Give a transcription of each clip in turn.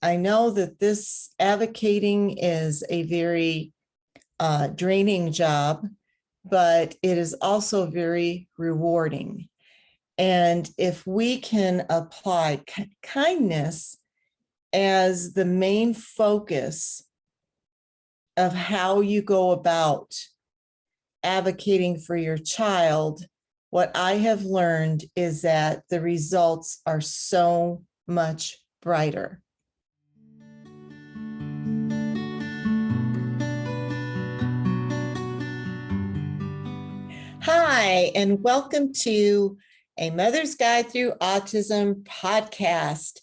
I know that this advocating is a very draining job, but it is also very rewarding. And if we can apply kindness as the main focus of how you go about advocating for your child, what I have learned is that the results are so much brighter. Hi, and welcome to a Mother's Guide Through Autism podcast.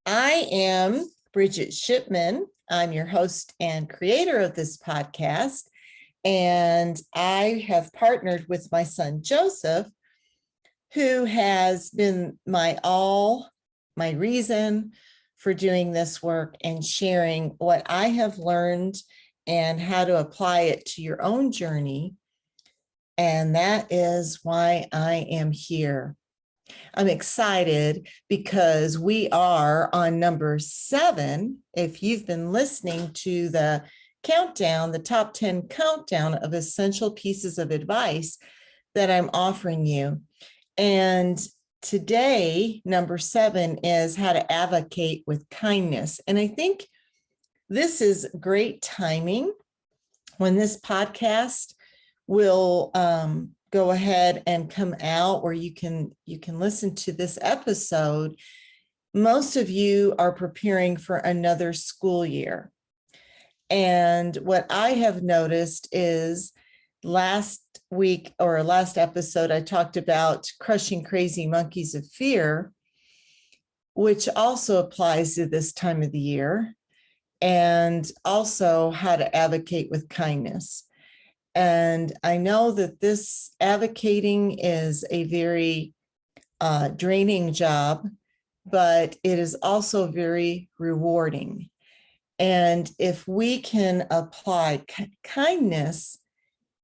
I am Bridget Shipman. I'm your host and creator of this podcast, and I have partnered with my son, Joseph, who has been my reason for doing this work and sharing what I have learned and how to apply it to your own journey. And that is why I am here. I'm excited because we are on number 7. If you've been listening to the countdown, the top 10 countdown of essential pieces of advice that I'm offering you. And today, number 7 is how to advocate with kindness. And I think this is great timing when this podcast will go ahead and come out, or you can listen to this episode. Most of you are preparing for another school year. And what I have noticed is last week or last episode, I talked about crushing crazy monkeys of fear, which also applies to this time of the year, and also how to advocate with kindness. And I know that this advocating is a very draining job, but it is also very rewarding. And if we can apply kindness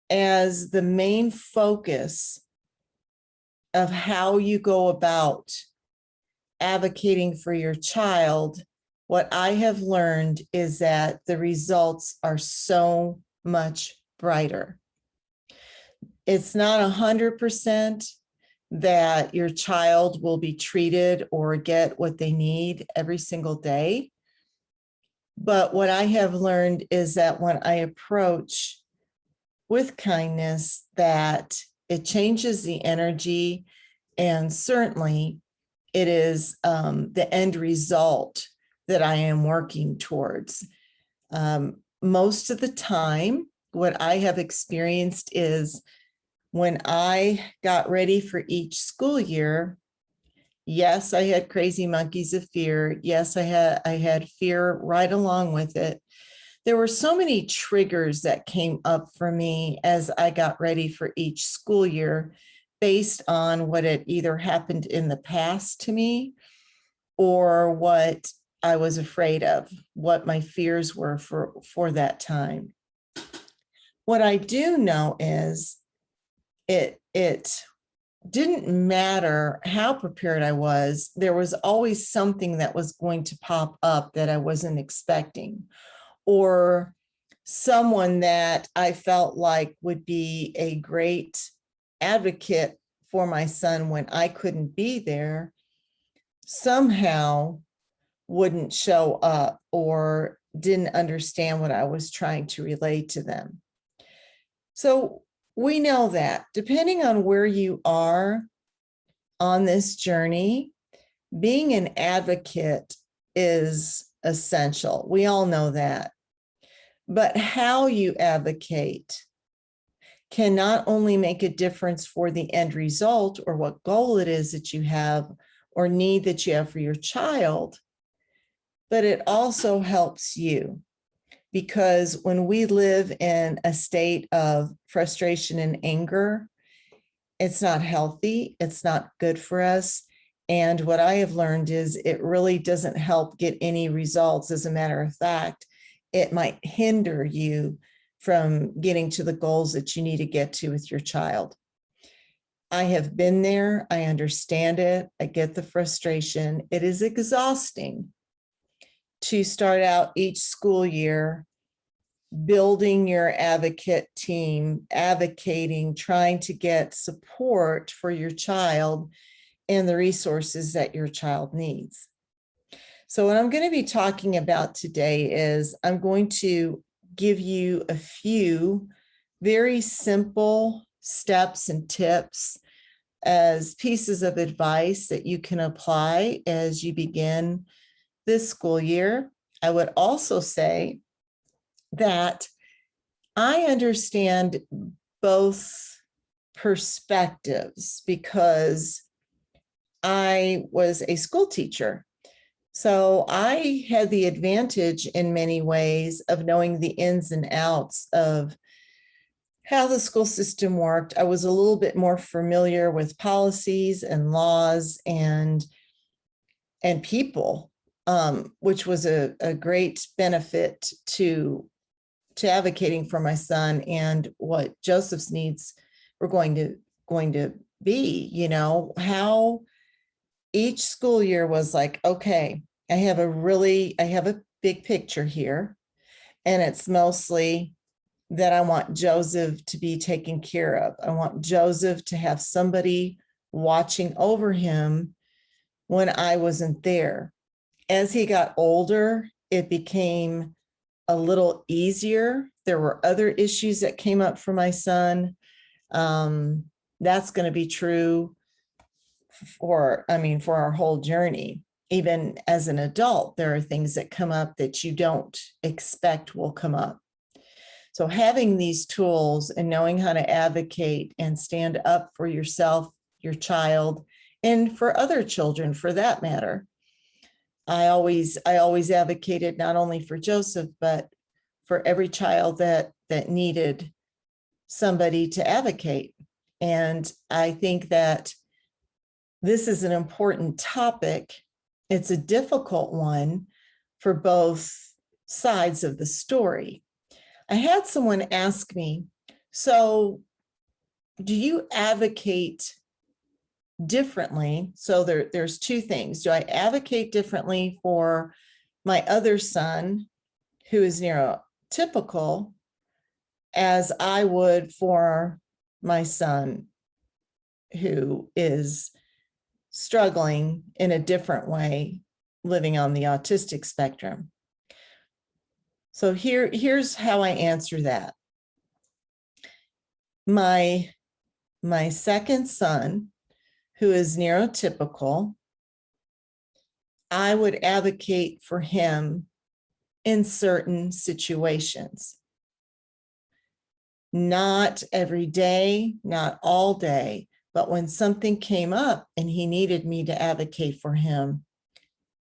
as the main focus of how you go about advocating for your child, what I have learned is that the results are so much brighter. It's not 100% that your child will be treated or get what they need every single day. But what I have learned is that when I approach with kindness, that it changes the energy, and certainly it is the end result that I am working towards. Most of the time, what I have experienced is when I got ready for each school year, yes, I had crazy monkeys of fear. Yes, I had fear right along with it. There were so many triggers that came up for me as I got ready for each school year based on what had either happened in the past to me or what I was afraid of, what my fears were for that time. What I do know is it didn't matter how prepared I was, there was always something that was going to pop up that I wasn't expecting, or someone that I felt like would be a great advocate for my son when I couldn't be there, somehow wouldn't show up or didn't understand what I was trying to relate to them. So we know that depending on where you are on this journey, being an advocate is essential. We all know that. But how you advocate can not only make a difference for the end result or what goal it is that you have or need that you have for your child, but it also helps you. Because when we live in a state of frustration and anger, it's not healthy, it's not good for us. And what I have learned is it really doesn't help get any results. As a matter of fact, it might hinder you from getting to the goals that you need to get to with your child. I have been there. I understand it. I get the frustration. It is exhausting. to start out each school year building your advocate team, advocating, trying to get support for your child and the resources that your child needs. So what I'm going to be talking about today is I'm going to give you a few very simple steps and tips as pieces of advice that you can apply as you begin this school year. I would also say that I understand both perspectives because I was a school teacher. So I had the advantage in many ways of knowing the ins and outs of how the school system worked. I was a little bit more familiar with policies and laws and people, which was a great benefit to advocating for my son and what Joseph's needs were going to be. You know, how each school year was like, okay, I have a big picture here, and it's mostly that I want Joseph to be taken care of. I want Joseph to have somebody watching over him when I wasn't there. As he got older, it became a little easier. There were other issues that came up for my son. That's going to be true for our whole journey. Even as an adult, there are things that come up that you don't expect will come up. So having these tools and knowing how to advocate and stand up for yourself, your child, and for other children for that matter. I always advocated not only for Joseph, but for every child that needed somebody to advocate. And I think that this is an important topic. It's a difficult one for both sides of the story. I had someone ask me, so do you advocate differently? So there's two things. Do I advocate differently for my other son who is neurotypical as I would for my son who is struggling in a different way, living on the autistic spectrum? So here's how I answer that. My second son, who is neurotypical, I would advocate for him in certain situations. Not every day, not all day, but when something came up and he needed me to advocate for him,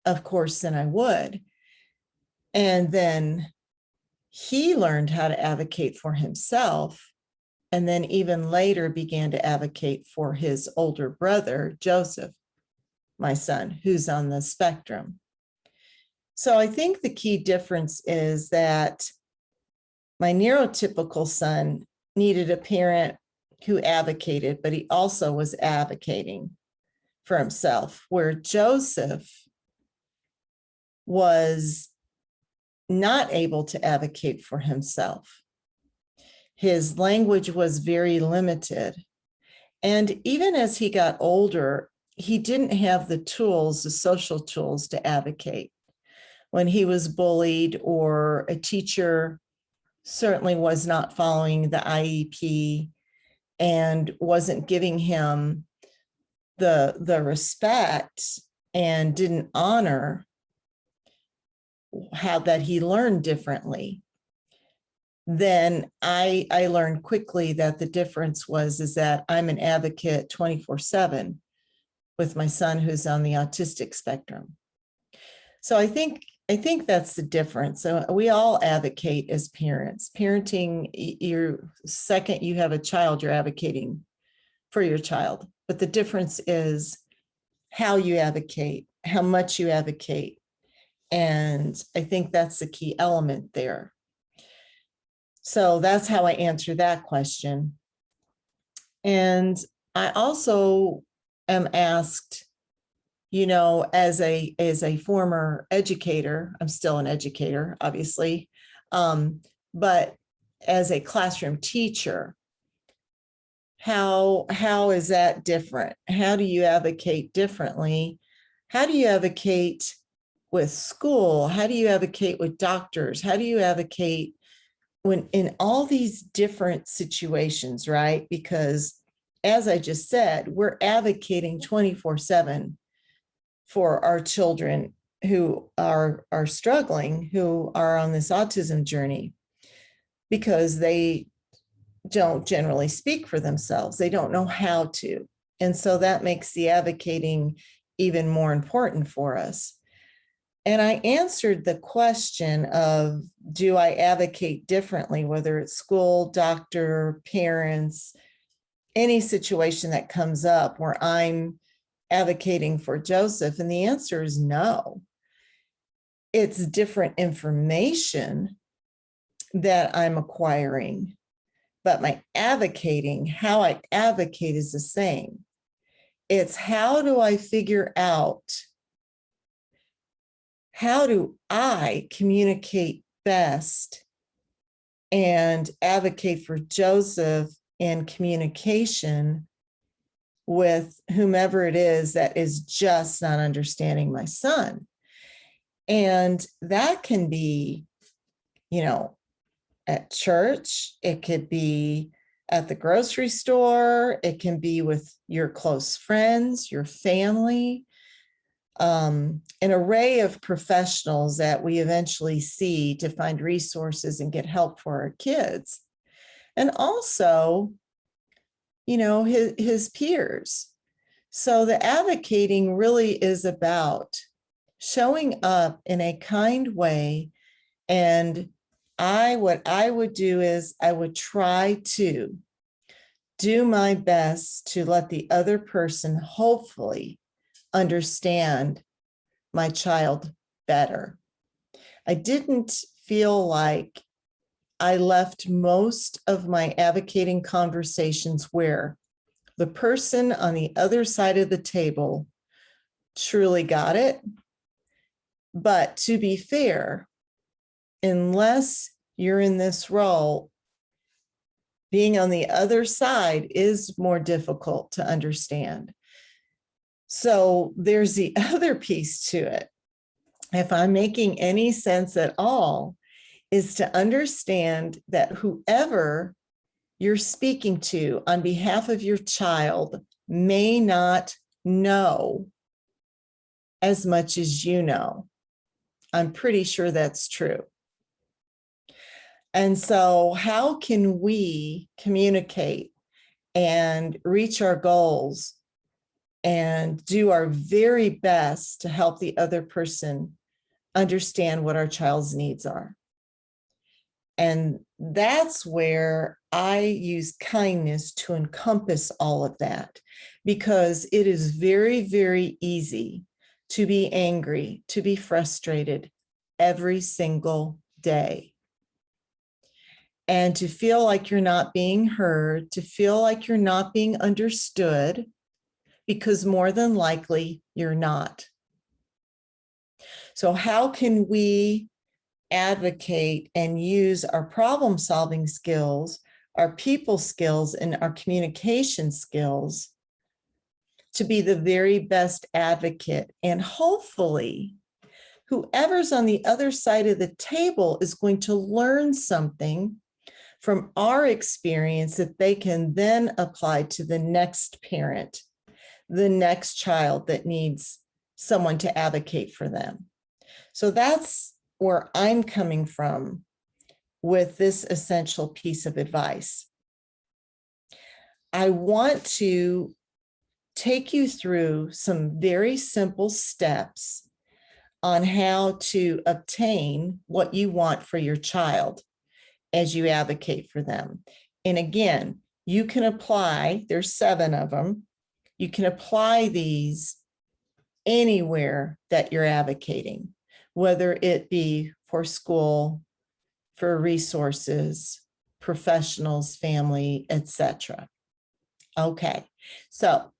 of course, then I would. And then he learned how to advocate for himself, and then even later began to advocate for his older brother, Joseph, my son, who's on the spectrum. So I think the key difference is that my neurotypical son needed a parent who advocated, but he also was advocating for himself, where Joseph was not able to advocate for himself. His language was very limited. And even as he got older, he didn't have the tools, the social tools to advocate. When he was bullied or a teacher certainly was not following the IEP and wasn't giving him the respect and didn't honor how that he learned differently, then I learned quickly that the difference is that I'm an advocate 24/7 with my son who's on the autistic spectrum. So I think that's the difference. So we all advocate as parents. Parenting, your second you have a child, you're advocating for your child. But the difference is how you advocate, how much you advocate. And I think that's the key element there. So that's how I answer that question. And I also am asked, as a former educator, I'm still an educator, obviously, but as a classroom teacher, how is that different? How do you advocate differently? How do you advocate with school? How do you advocate with doctors? How do you advocate when in all these different situations, right? Because as I just said, we're advocating 24/7 for our children who are struggling, who are on this autism journey, because they don't generally speak for themselves. They don't know how to. And so that makes the advocating even more important for us. And I answered the question of, do I advocate differently, whether it's school, doctor, parents, any situation that comes up where I'm advocating for Joseph? And the answer is no. It's different information that I'm acquiring, but my advocating, how I advocate is the same. It's how do I figure out, how do I communicate best and advocate for Joseph in communication with whomever it is that is just not understanding my son. And that can be, at church, it could be at the grocery store, it can be with your close friends, your family, an array of professionals that we eventually see to find resources and get help for our kids. And also, his peers. So the advocating really is about showing up in a kind way. And what I would do is I would try to do my best to let the other person hopefully understand my child better. I didn't feel like I left most of my advocating conversations where the person on the other side of the table truly got it. But to be fair, unless you're in this role, being on the other side is more difficult to understand. So there's the other piece to it. If I'm making any sense at all, is to understand that whoever you're speaking to on behalf of your child may not know as much as you know. I'm pretty sure that's true. And so how can we communicate and reach our goals and do our very best to help the other person understand what our child's needs are? And that's where I use kindness to encompass all of that, because it is very, very easy to be angry, to be frustrated every single day. And to feel like you're not being heard, to feel like you're not being understood, because more than likely you're not. So how can we advocate and use our problem-solving skills, our people skills, and our communication skills to be the very best advocate? And hopefully, whoever's on the other side of the table is going to learn something from our experience that they can then apply to the next parent, the next child that needs someone to advocate for them. So that's where I'm coming from with this essential piece of advice. I want to take you through some very simple steps on how to obtain what you want for your child as you advocate for them. And again, you can apply, there's 7 of them. You can apply these anywhere that you're advocating, whether it be for school, for resources, professionals, family, etc. Okay, so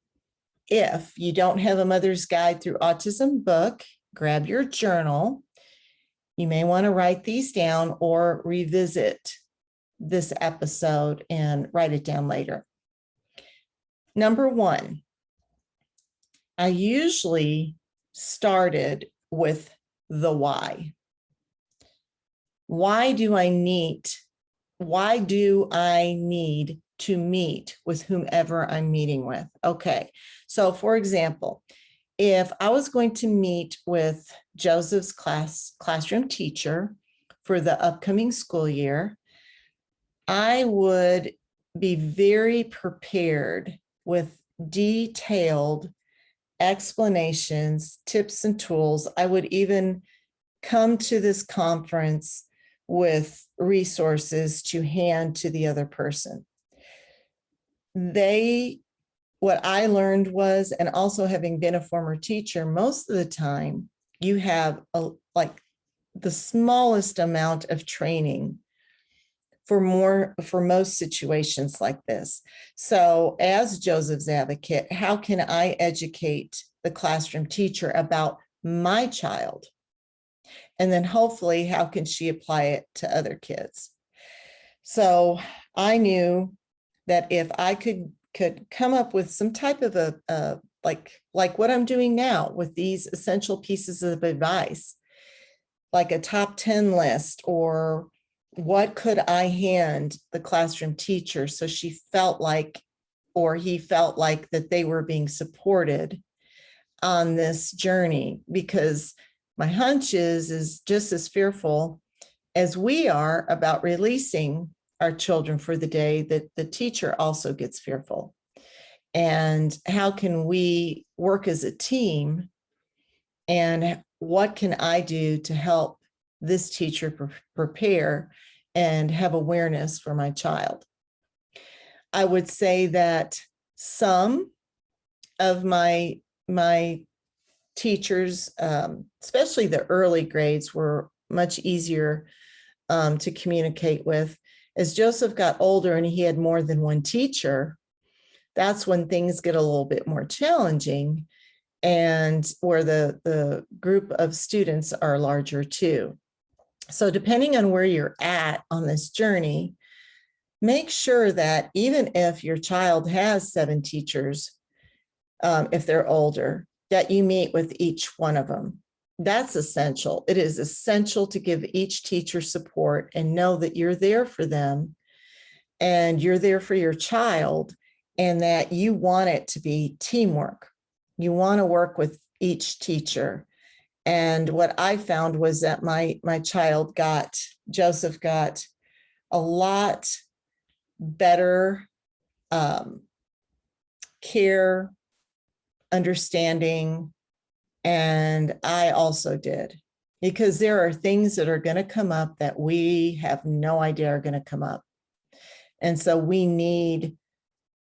if you don't have a Mother's Guide Through Autism book, grab your journal. You may want to write these down or revisit this episode and write it down later. Number one, I usually started with the why. Why do I need to meet with whomever I'm meeting with? Okay, so for example, if I was going to meet with Joseph's classroom teacher for the upcoming school year, I would be very prepared with detailed explanations, tips, and tools. I would even come to this conference with resources to hand to the other person. What I learned was, and also having been a former teacher, most of the time you have like the smallest amount of training for most situations like this. So as Joseph's advocate, how can I educate the classroom teacher about my child? And then hopefully, how can she apply it to other kids? So I knew that if I could come up with some type of a like what I'm doing now with these essential pieces of advice, like a top 10 list, or what could I hand the classroom teacher so she felt like, or he felt like, that they were being supported on this journey, because my hunch is just as fearful as we are about releasing our children for the day, that the teacher also gets fearful. And how can we work as a team? And what can I do to help this teacher prepare and have awareness for my child? I would say that some of my teachers, especially the early grades, were much easier to communicate with. As Joseph got older and he had more than one teacher, that's when things get a little bit more challenging, and where the group of students are larger too. So depending on where you're at on this journey, make sure that even if your child has 7 teachers, if they're older, that you meet with each one of them. That's essential. It is essential to give each teacher support and know that you're there for them and you're there for your child, and that you want it to be teamwork. You want to work with each teacher. And what I found was that my child Joseph got a lot better care, understanding, and I also did, because there are things that are going to come up that we have no idea are going to come up. And so we need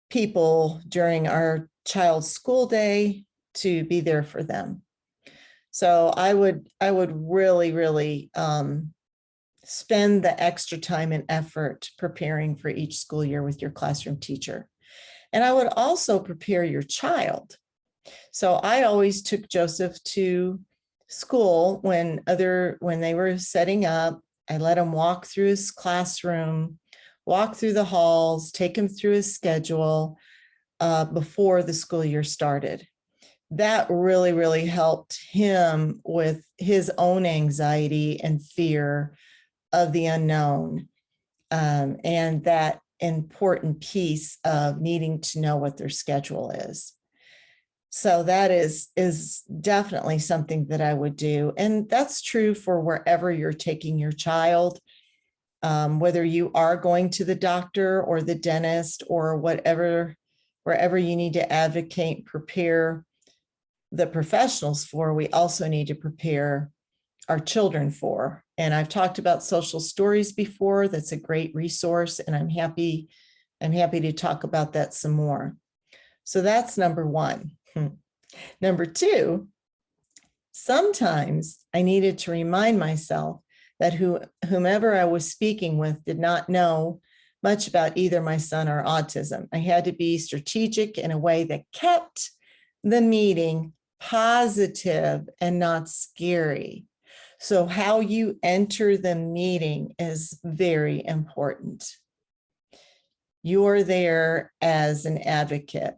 people during our child's school day to be there for them. So I would really, really spend the extra time and effort preparing for each school year with your classroom teacher. And I would also prepare your child. So I always took Joseph to school when they were setting up. I let him walk through his classroom, walk through the halls, take him through his schedule before the school year started. That really, really helped him with his own anxiety and fear of the unknown, and that important piece of needing to know what their schedule is. So that is definitely something that I would do. And that's true for wherever you're taking your child, whether you are going to the doctor or the dentist or wherever you need to advocate, prepare the professionals for, we also need to prepare our children for. And I've talked about social stories before. That's a great resource, and I'm happy to talk about that some more. So that's number one. Number two, sometimes I needed to remind myself that whomever I was speaking with did not know much about either my son or autism. I had to be strategic in a way that kept the meeting positive and not scary. So how you enter the meeting is very important. You're there as an advocate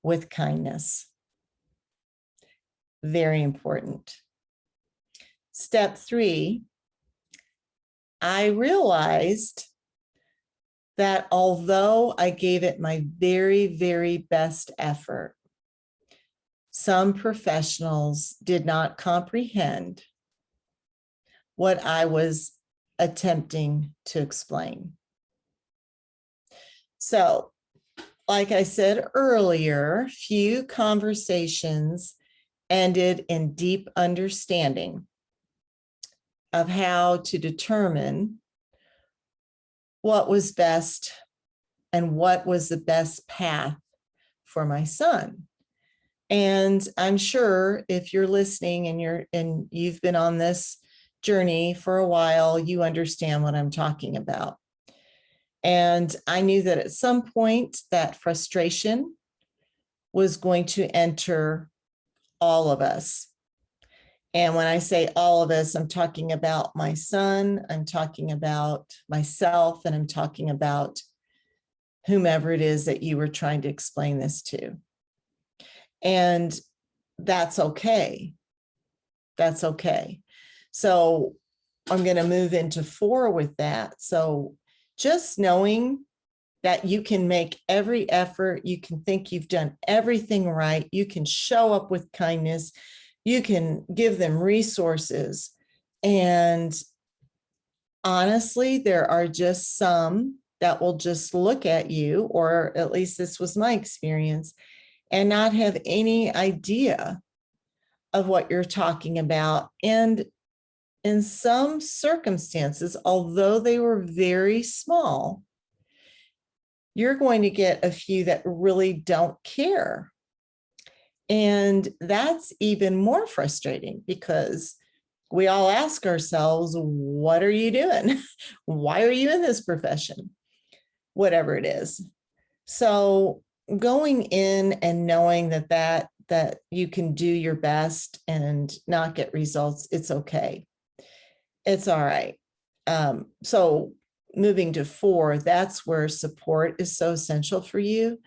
with kindness. Very important. Step 3, I realized that although I gave it my very, very best effort, some professionals did not comprehend what I was attempting to explain. So, like I said earlier, few conversations ended in deep understanding of how to determine what was best and what was the best path for my son. And I'm sure if you're listening and you've been on this journey for a while, you understand what I'm talking about. And I knew that at some point that frustration was going to enter all of us. And when I say all of us, I'm talking about my son, I'm talking about myself, and I'm talking about whomever it is that you were trying to explain this to. And that's okay. That's okay. So I'm going to move into 4 with that. So just knowing that you can make every effort, you can think you've done everything right, you can show up with kindness, you can give them resources. And honestly, there are just some that will just look at you, or at least this was my experience, and not have any idea of what you're talking about. And in some circumstances, although they were very small, you're going to get a few that really don't care. And that's even more frustrating because we all ask ourselves, what are you doing? Why are you in this profession? Whatever it is. So going in and knowing that you can do your best and not get results, it's okay. It's all right. So moving to 4, that's where support is so essential for you,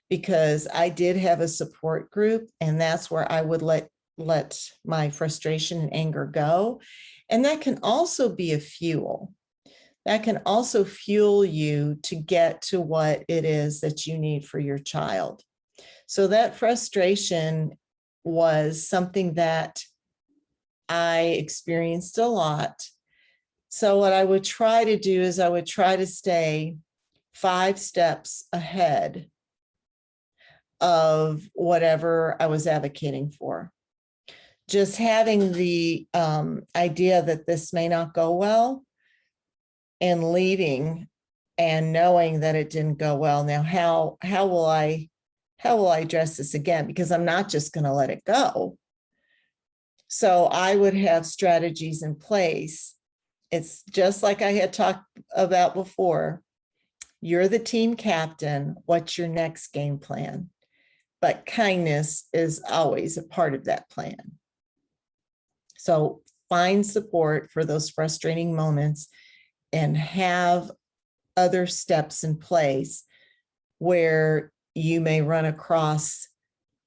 because I did have a support group, and that's where I would let my frustration and anger go. And that can also be a fuel. That can also fuel you to get to what it is that you need for your child. So that frustration was something that I experienced a lot. So what I would try to do is I would try to stay 5 steps ahead of whatever I was advocating for. Just having the idea that this may not go well and leaving and knowing that it didn't go well. Now, how will I address this again? Because I'm not just going to let it go. So I would have strategies in place. It's just like I had talked about before. You're the team captain. What's your next game plan? But kindness is always a part of that plan. So find support for those frustrating moments and have other steps in place where you may run across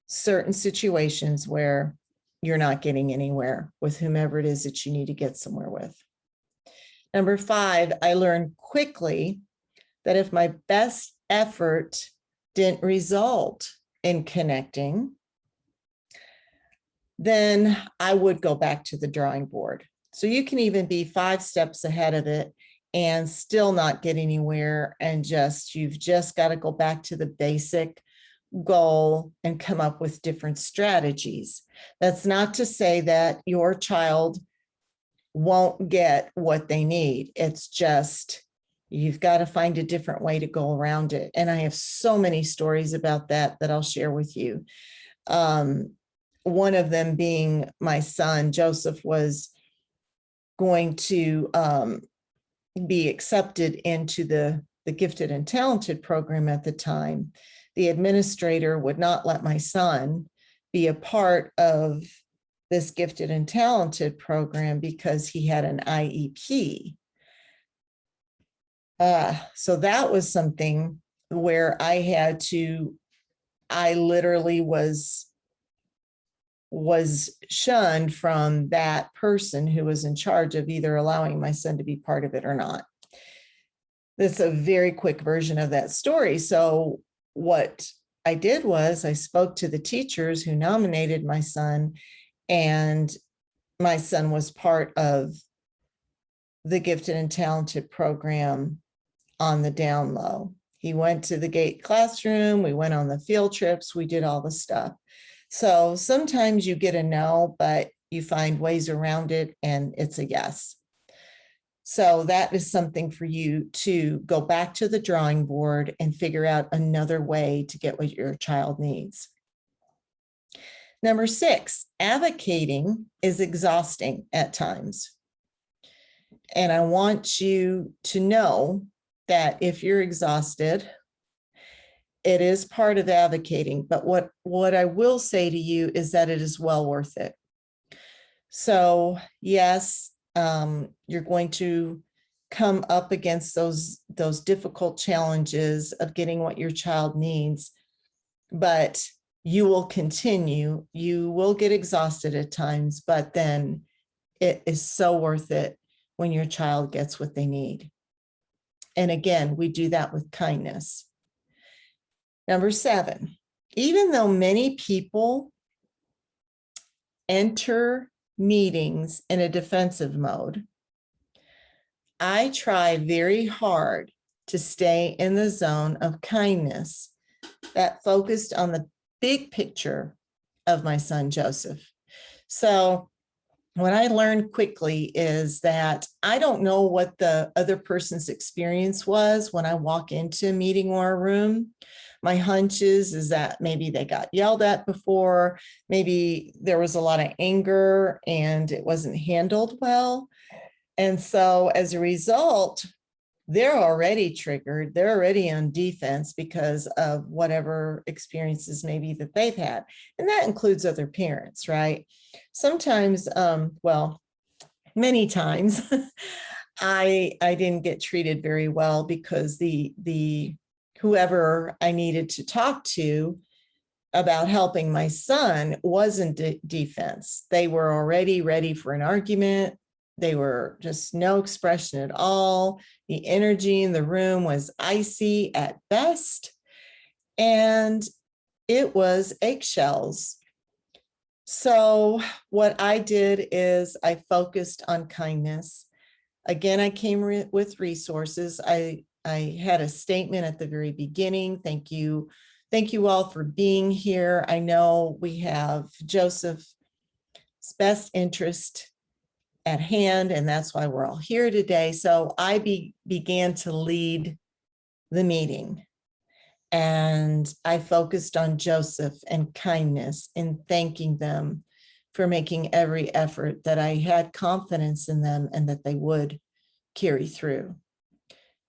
certain situations where you're not getting anywhere with whomever it is that you need to get somewhere with. Number 5, I learned quickly that if my best effort didn't result in connecting, then I would go back to the drawing board. So you can even be 5 steps ahead of it and still not get anywhere, and you've just got to go back to the basic goal and come up with different strategies. That's not to say that your child won't get what they need. It's just you've got to find a different way to go around it. And I have so many stories about that I'll share with you. One of them being my son, Joseph, was going to be accepted into the gifted and talented program at the time. the administrator would not let my son be a part of this gifted and talented program because he had an IEP. So that was something where I literally was shunned from that person who was in charge of either allowing my son to be part of it or not. That's a very quick version of that story. So what I did was I spoke to the teachers who nominated my son, and my son was part of the gifted and talented program on the down low. He went to the GATE classroom, we went on the field trips, we did all the stuff. So sometimes you get a no, but you find ways around it and it's a yes. So that is something for you to go back to the drawing board and figure out another way to get what your child needs. Number 6, advocating is exhausting at times. And I want you to know that if you're exhausted, it is part of advocating. But what I will say to you is that it is well worth it. So yes, you're going to come up against those difficult challenges of getting what your child needs, but you will continue. You will get exhausted at times, but then it is so worth it when your child gets what they need. And again, we do that with kindness. Number 7, even though many people enter meetings in a defensive mode, I try very hard to stay in the zone of kindness that focused on the big picture of my son, Joseph. So what I learned quickly is that I don't know what the other person's experience was when I walk into a meeting or a room. My hunch is that maybe they got yelled at before, maybe there was a lot of anger and it wasn't handled well. And so as a result, they're already triggered. They're already on defense because of whatever experiences maybe that they've had. And that includes other parents, right? Sometimes, well, many times, I didn't get treated very well because the whoever I needed to talk to about helping my son wasn't defense. They were already ready for an argument. They were just no expression at all. The energy in the room was icy at best, and it was eggshells. So what I did is I focused on kindness. Again, I came with resources. I had a statement at the very beginning. Thank you. Thank you all for being here. I know we have Joseph's best interest at hand, and that's why we're all here today. So I began to lead the meeting, and I focused on Joseph and kindness and thanking them for making every effort, that I had confidence in them and that they would carry through.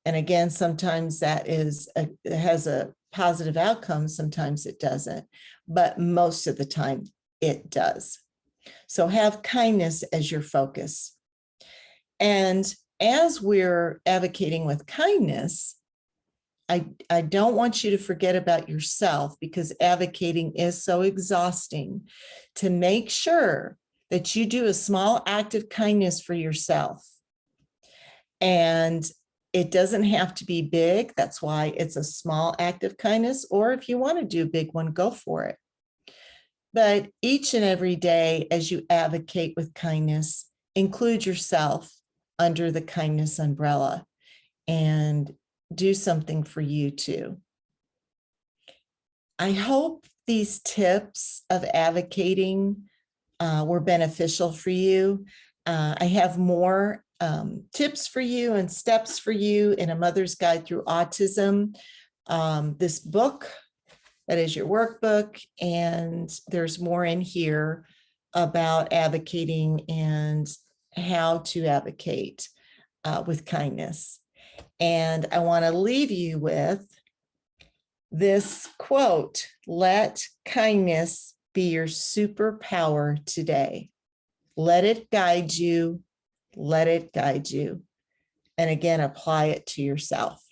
And again, sometimes that it has a positive outcome, sometimes it doesn't, but most of the time it does. So have kindness as your focus. And as we're advocating with kindness, I don't want you to forget about yourself, because advocating is so exhausting, to make sure that you do a small act of kindness for yourself. And it doesn't have to be big. That's why it's a small act of kindness. Or if you want to do a big one, go for it. But each and every day, as you advocate with kindness, include yourself under the kindness umbrella and do something for you too. I hope these tips of advocating were beneficial for you. I have more tips for you and steps for you in A Mother's Guide Through Autism. This book, that is your workbook, and there's more in here about advocating and how to advocate with kindness. And I want to leave you with this quote, let kindness be your superpower today. Let it guide you. Let it guide you. And again, apply it to yourself.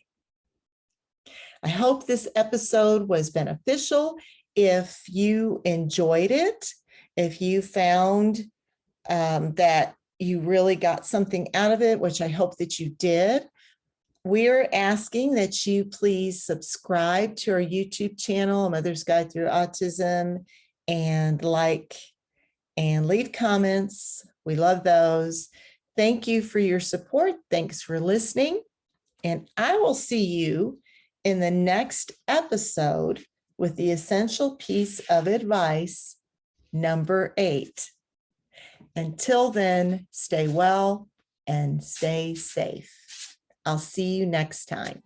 I hope this episode was beneficial. If you enjoyed it, if you found that you really got something out of it, which I hope that you did, we're asking that you please subscribe to our YouTube channel, Mother's Guide Through Autism, and like and leave comments. We love those. Thank you for your support. Thanks for listening. And I will see you in the next episode with the essential piece of advice, number 8. Until then, stay well and stay safe. I'll see you next time.